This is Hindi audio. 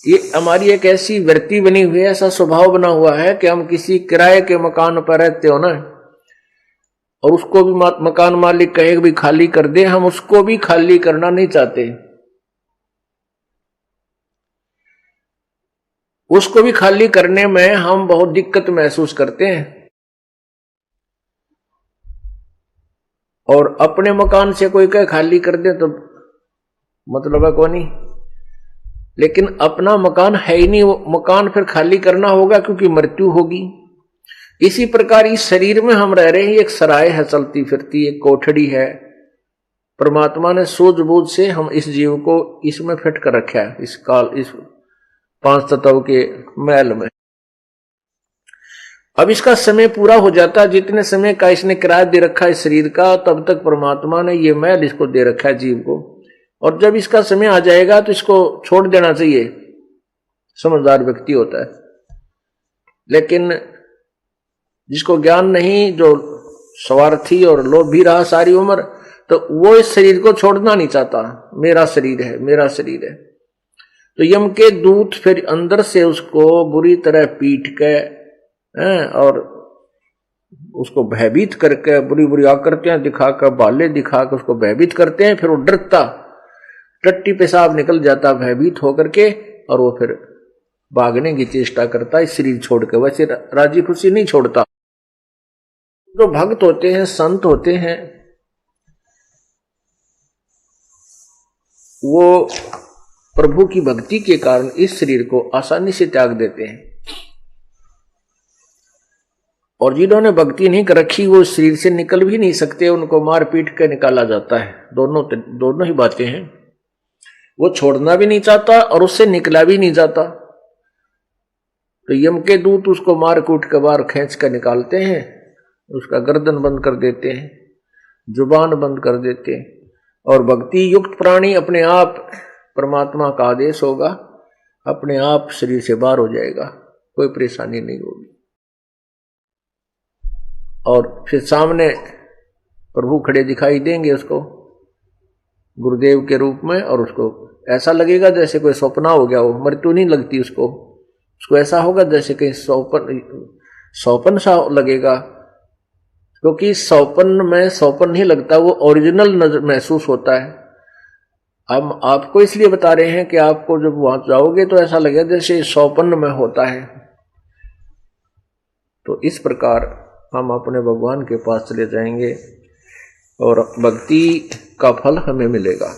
ये हमारी एक ऐसी वृत्ति बनी हुई है, ऐसा स्वभाव बना हुआ है कि हम किसी किराए के मकान पर रहते हो ना, और उसको भी मकान मालिक कहे भी खाली कर दे, हम उसको भी खाली करना नहीं चाहते। उसको भी खाली करने में हम बहुत दिक्कत महसूस करते हैं। और अपने मकान से कोई कहे खाली कर दे तो मतलब है कौन ही, लेकिन अपना मकान है ही नहीं, वो मकान फिर खाली करना होगा क्योंकि मृत्यु होगी। इसी प्रकार इस शरीर में हम रह रहे हैं, एक सराय है चलती फिरती, एक कोठड़ी है। परमात्मा ने सूझबूझ से हम इस जीव को इसमें फिट कर रखा है, इस काल, इस 5 तत्व के महल में। अब इसका समय पूरा हो जाता, जितने समय का इसने किराया दे रखा है शरीर का, तब तक परमात्मा ने ये महल इसको दे रखा है जीव को। और जब इसका समय आ जाएगा तो इसको छोड़ देना चाहिए, समझदार व्यक्ति होता है। लेकिन जिसको ज्ञान नहीं, जो स्वार्थी और लोभी रहा सारी उम्र, तो वो इस शरीर को छोड़ना नहीं चाहता। मेरा शरीर है, मेरा शरीर है। तो यम के दूत फिर अंदर से उसको बुरी तरह पीट के और उसको भयभीत करके, बुरी बुरी आकृतियां दिखाकर, बाले दिखाकर उसको भयभीत करते हैं। फिर वो डरता, टट्टी पेशाब निकल जाता भयभीत होकर के, और वो फिर भागने की चेष्टा करता है शरीर छोड़ के। वैसे राजी खुशी नहीं छोड़ता। जो भक्त होते हैं, संत होते हैं, वो प्रभु की भक्ति के कारण इस शरीर को आसानी से त्याग देते हैं। और जिन्होंने भक्ति नहीं कर रखी, वो शरीर से निकल भी नहीं सकते, उनको मार पीट के निकाला जाता है। दोनों ही बातें हैं। वो छोड़ना भी नहीं चाहता और उससे निकला भी नहीं जाता। तो यम के दूत उसको मार कूट के बाहर खींच कर निकालते हैं, उसका गर्दन बंद कर देते हैं, जुबान बंद कर देते हैं। और भक्ति युक्त प्राणी अपने आप, परमात्मा का आदेश होगा, अपने आप शरीर से बाहर हो जाएगा, कोई परेशानी नहीं होगी। और फिर सामने प्रभु खड़े दिखाई देंगे उसको गुरुदेव के रूप में, और उसको ऐसा लगेगा जैसे कोई सपना हो गया हो। मृत्यु नहीं लगती उसको ऐसा होगा जैसे कहीं सौपन सा लगेगा, क्योंकि सौपन में सौपन नहीं लगता, वो ओरिजिनल नजर महसूस होता है। हम आपको इसलिए बता रहे हैं कि आपको जब वहां जाओगे तो ऐसा लगेगा जैसे सौपन में होता है। तो इस प्रकार हम अपने भगवान के पास चले जाएंगे और भक्ति का फल हमें मिलेगा।